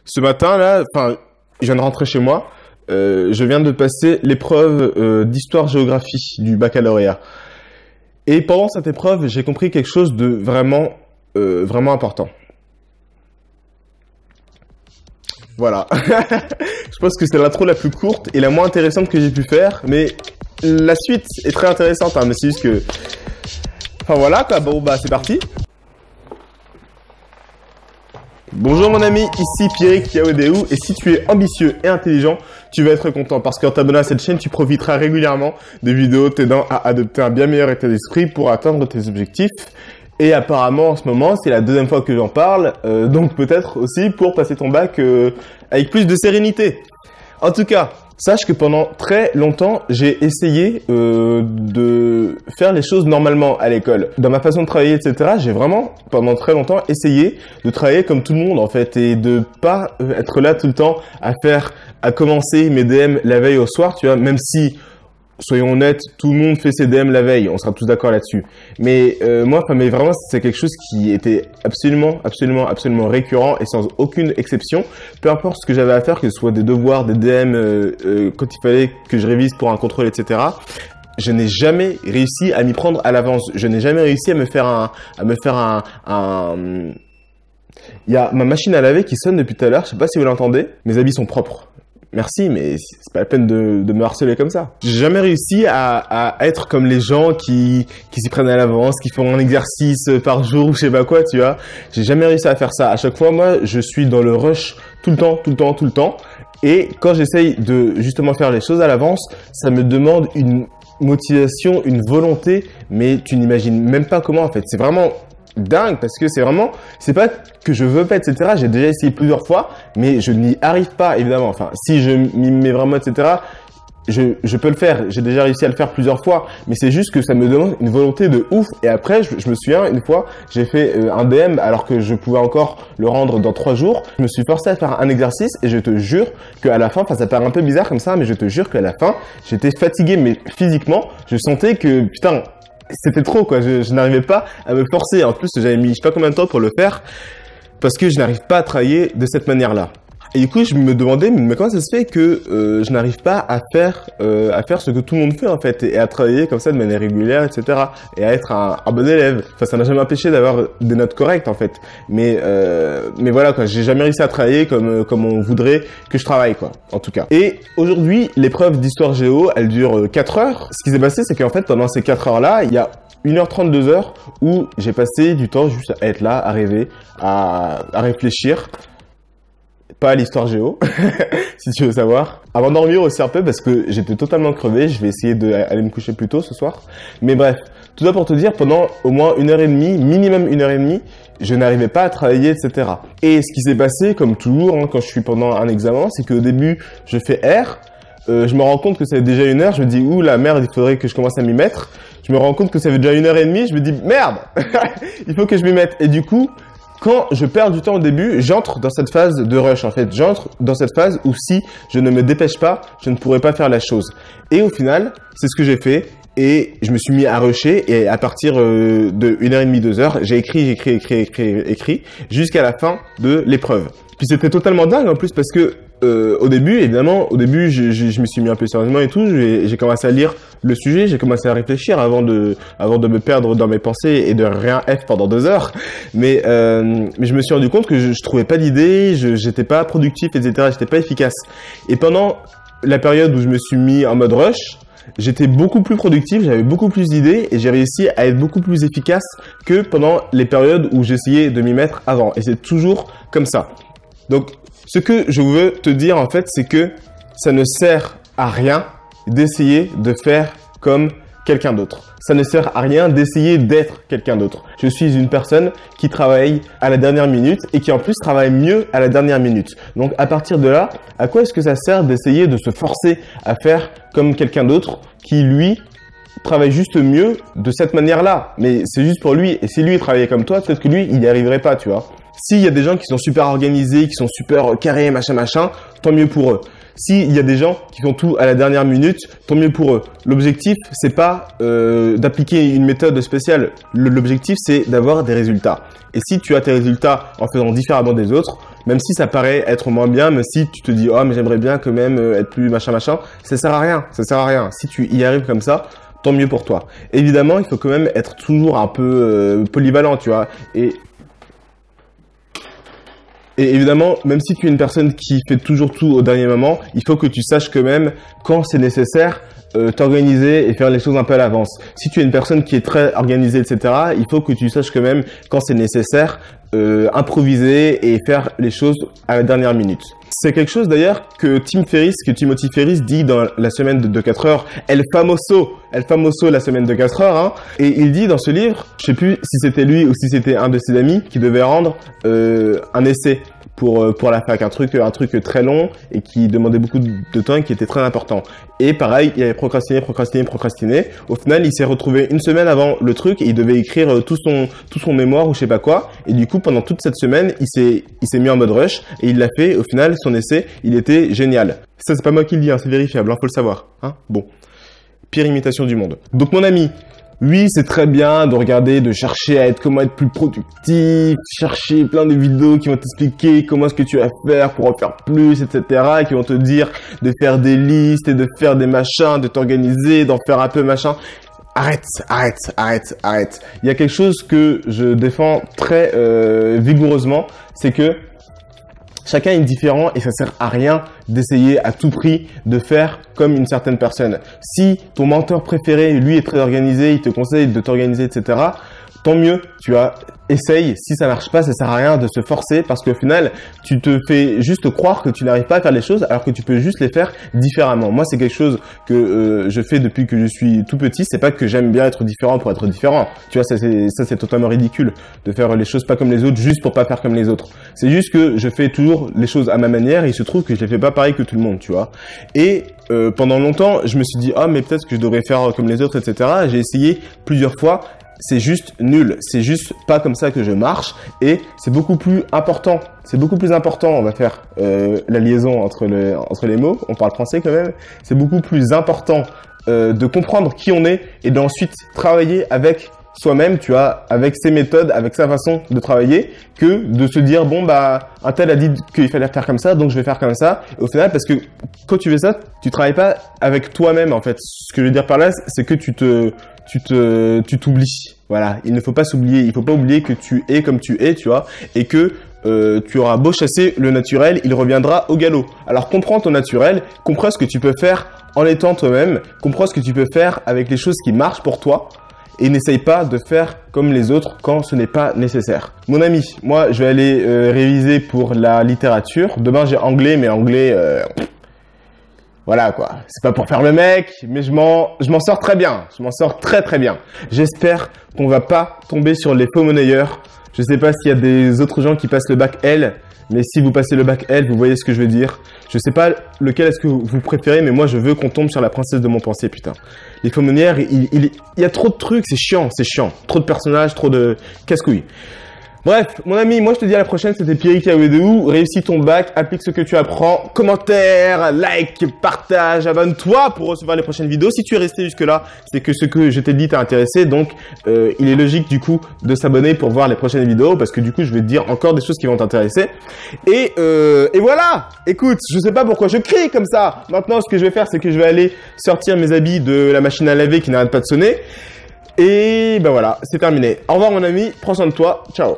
Ce matin, là, enfin, je viens de rentrer chez moi. Je viens de passer l'épreuve d'histoire-géographie du baccalauréat. Et pendant cette épreuve, j'ai compris quelque chose de vraiment, vraiment important. Voilà. Je pense que c'est l'intro la plus courte et la moins intéressante que j'ai pu faire, mais la suite est très intéressante, hein, mais c'est juste que... Enfin voilà quoi, bon bah c'est parti. Bonjour mon ami, ici Pierrick Yaodeou, et si tu es ambitieux et intelligent, tu vas être content parce qu'en t'abonnant à cette chaîne, tu profiteras régulièrement de vidéos t'aidant à adopter un bien meilleur état d'esprit pour atteindre tes objectifs. Et apparemment en ce moment, c'est la deuxième fois que j'en parle, donc peut-être aussi pour passer ton bac avec plus de sérénité. En tout cas, sache que pendant très longtemps, j'ai essayé de faire les choses normalement à l'école. Dans ma façon de travailler, etc., j'ai vraiment, pendant très longtemps, essayé de travailler comme tout le monde, en fait, et de pas être là tout le temps à commencer mes DM la veille au soir, tu vois, même si... Soyons honnêtes, tout le monde fait ses DM la veille, on sera tous d'accord là-dessus. Mais moi, mais vraiment, c'est quelque chose qui était absolument récurrent et sans aucune exception. Peu importe ce que j'avais à faire, que ce soit des devoirs, des DM, quand il fallait que je révise pour un contrôle, etc. Je n'ai jamais réussi à m'y prendre à l'avance. Je n'ai jamais réussi à me faire Il y a ma machine à laver qui sonne depuis tout à l'heure. Je sais pas si vous l'entendez. Mes habits sont propres. Merci, mais c'est pas la peine de me harceler comme ça. J'ai jamais réussi à être comme les gens qui s'y prennent à l'avance, qui font un exercice par jour ou je sais pas quoi, tu vois. J'ai jamais réussi à faire ça. À chaque fois, moi, je suis dans le rush tout le temps. Et quand j'essaye de justement faire les choses à l'avance, ça me demande une motivation, une volonté, mais tu n'imagines même pas comment en fait. C'est vraiment dingue parce que c'est pas que je veux pas, etc. J'ai déjà essayé plusieurs fois, mais je n'y arrive pas, évidemment. Enfin, si je m'y mets vraiment, etc., je peux le faire. J'ai déjà réussi à le faire plusieurs fois, mais c'est juste que ça me demande une volonté de ouf. Et après, je me souviens, une fois, j'ai fait un DM alors que je pouvais encore le rendre dans 3 jours. Je me suis forcé à faire un exercice et je te jure qu'à la fin, enfin, ça paraît un peu bizarre comme ça, mais je te jure qu'à la fin, j'étais fatigué, mais physiquement, je sentais que, putain, c'était trop quoi, je n'arrivais pas à me forcer. En plus, j'avais mis je sais pas combien de temps pour le faire parce que je n'arrive pas à travailler de cette manière-là. Et du coup, je me demandais, mais comment ça se fait que je n'arrive pas à faire ce que tout le monde fait en fait, et à travailler comme ça de manière régulière, etc. Et à être un bon élève. Enfin, ça n'a jamais empêché d'avoir des notes correctes en fait. Mais voilà quoi, j'ai jamais réussi à travailler comme on voudrait que je travaille quoi, en tout cas. Et aujourd'hui, l'épreuve d'histoire géo, elle dure 4 heures. Ce qui s'est passé, c'est qu'en fait, pendant ces 4 heures-là, il y a 1h30, 2 heures où j'ai passé du temps juste à être là, à rêver, à réfléchir. Pas à l'histoire géo, si tu veux savoir. Avant de dormir aussi un peu parce que j'étais totalement crevé. Je vais essayer d'aller me coucher plus tôt ce soir. Mais bref, tout ça pour te dire, pendant au moins 1h30, minimum 1h30, je n'arrivais pas à travailler, etc. Et ce qui s'est passé, comme toujours, hein, quand je suis pendant un examen, c'est qu'au début, je fais R. Je me rends compte que ça fait déjà 1 heure. Je me dis, ouh la merde, il faudrait que je commence à m'y mettre. Je me rends compte que ça fait déjà 1h30. Je me dis, merde, il faut que je m'y mette. Et du coup, quand je perds du temps au début, j'entre dans cette phase de rush en fait. J'entre dans cette phase où si je ne me dépêche pas, je ne pourrai pas faire la chose. Et au final, c'est ce que j'ai fait et je me suis mis à rusher et à partir de 1h30, 2 heures, j'ai écrit jusqu'à la fin de l'épreuve. Puis c'était totalement dingue en plus parce que au début, je me suis mis un peu sérieusement et tout. J'ai commencé à lire le sujet, j'ai commencé à réfléchir avant de me perdre dans mes pensées et de rien F pendant 2 heures. Mais je me suis rendu compte que je trouvais pas d'idées, j'étais pas productif, etc. J'étais pas efficace. Et pendant la période où je me suis mis en mode rush, j'étais beaucoup plus productif, j'avais beaucoup plus d'idées et j'ai réussi à être beaucoup plus efficace que pendant les périodes où j'essayais de m'y mettre avant. Et c'est toujours comme ça. Donc, ce que je veux te dire en fait, c'est que ça ne sert à rien d'essayer de faire comme quelqu'un d'autre. Ça ne sert à rien d'essayer d'être quelqu'un d'autre. Je suis une personne qui travaille à la dernière minute et qui en plus travaille mieux à la dernière minute. Donc à partir de là, à quoi est-ce que ça sert d'essayer de se forcer à faire comme quelqu'un d'autre qui lui travaille juste mieux de cette manière-là? Mais c'est juste pour lui. Et si lui travaillait comme toi, peut-être que lui, il n'y arriverait pas, tu vois. S'il y a des gens qui sont super organisés, qui sont super carrés, machin, tant mieux pour eux. S'il y a des gens qui font tout à la dernière minute, tant mieux pour eux. L'objectif, c'est pas d'appliquer une méthode spéciale. L'objectif, c'est d'avoir des résultats. Et si tu as tes résultats en faisant différemment des autres, même si ça paraît être moins bien, même si tu te dis « Oh, mais j'aimerais bien quand même être plus machin, ça sert à rien, ça sert à rien. Si tu y arrives comme ça, tant mieux pour toi. Évidemment, il faut quand même être toujours un peu polyvalent, tu vois. Et évidemment, même si tu es une personne qui fait toujours tout au dernier moment, il faut que tu saches quand même quand c'est nécessaire t'organiser et faire les choses un peu à l'avance. Si tu es une personne qui est très organisée, etc., il faut que tu saches quand même quand c'est nécessaire improviser et faire les choses à la dernière minute. C'est quelque chose d'ailleurs que Timothy Ferriss dit dans la semaine de 4 heures, El Famoso, la semaine de 4 heures, hein. Et il dit dans ce livre, je sais plus si c'était lui ou si c'était un de ses amis qui devait rendre un essai pour la fac, un truc très long et qui demandait beaucoup de temps et qui était très important. Et pareil, il avait procrastiné. Au final, il s'est retrouvé une semaine avant le truc et il devait écrire tout son mémoire ou je sais pas quoi. Et du coup, pendant toute cette semaine, il s'est mis en mode rush et il l'a fait. Au final, son essai, il était génial. Ça, c'est pas moi qui le dis, hein, c'est vérifiable, hein, faut le savoir. Hein. Bon, pire imitation du monde. Donc mon ami, oui, c'est très bien de regarder, de chercher à comment être plus productif, chercher plein de vidéos qui vont t'expliquer comment est-ce que tu vas faire pour en faire plus, etc. et qui vont te dire de faire des listes et de faire des machins, de t'organiser, d'en faire un peu machin. Arrête. Il y a quelque chose que je défends très vigoureusement, c'est que chacun est différent et ça sert à rien d'essayer à tout prix de faire comme une certaine personne. Si ton mentor préféré, lui, est très organisé, il te conseille de t'organiser, etc., tant mieux, tu vois, essaye. Si ça marche pas, ça sert à rien de se forcer parce qu'au final, tu te fais juste croire que tu n'arrives pas à faire les choses alors que tu peux juste les faire différemment. Moi, c'est quelque chose que je fais depuis que je suis tout petit. C'est pas que j'aime bien être différent pour être différent. Tu vois, ça c'est totalement ridicule de faire les choses pas comme les autres juste pour pas faire comme les autres. C'est juste que je fais toujours les choses à ma manière et il se trouve que je les fais pas pareil que tout le monde, tu vois. Et pendant longtemps, je me suis dit, ah, mais peut-être que je devrais faire comme les autres, etc. J'ai essayé plusieurs fois. C'est juste nul, c'est juste pas comme ça que je marche et c'est beaucoup plus important, on va faire la liaison entre les mots, on parle français quand même, c'est beaucoup plus important de comprendre qui on est et d'ensuite travailler avec soi-même, tu vois, avec ses méthodes, avec sa façon de travailler, que de se dire, bon, bah, un tel a dit qu'il fallait faire comme ça, donc je vais faire comme ça. Et au final, parce que quand tu fais ça, tu travailles pas avec toi-même, en fait. Ce que je veux dire par là, c'est que tu t'oublies. Voilà. Il ne faut pas s'oublier. Il faut pas oublier que tu es comme tu es, tu vois, et que tu auras beau chasser le naturel, il reviendra au galop. Alors, comprends ton naturel, comprends ce que tu peux faire en étant toi-même, comprends ce que tu peux faire avec les choses qui marchent pour toi. Et n'essaye pas de faire comme les autres quand ce n'est pas nécessaire. Mon ami, moi, je vais aller réviser pour la littérature. Demain, j'ai anglais, mais anglais, voilà quoi. C'est pas pour faire le mec, mais je m'en sors très bien. Je m'en sors très très bien. J'espère qu'on va pas tomber sur les faux monnayeurs. Je sais pas s'il y a des autres gens qui passent le bac L, mais si vous passez le bac L, vous voyez ce que je veux dire. Je sais pas lequel est-ce que vous préférez, mais moi je veux qu'on tombe sur la princesse de mon pensée, putain. Les faux monnayeurs, il y a trop de trucs, c'est chiant. Trop de personnages, trop de casse-couilles. Bref, mon ami, moi je te dis à la prochaine, c'était Pierrick Aouedou. Réussis ton bac, applique ce que tu apprends. Commentaire, like, partage, abonne-toi pour recevoir les prochaines vidéos. Si tu es resté jusque-là, c'est que ce que je t'ai dit t'a intéressé. Donc, il est logique du coup de s'abonner pour voir les prochaines vidéos parce que du coup, je vais te dire encore des choses qui vont t'intéresser. Et voilà. Écoute, je sais pas pourquoi je crie comme ça. Maintenant, ce que je vais faire, c'est que je vais aller sortir mes habits de la machine à laver qui n'arrête pas de sonner. Et ben voilà, c'est terminé. Au revoir mon ami, prends soin de toi, ciao.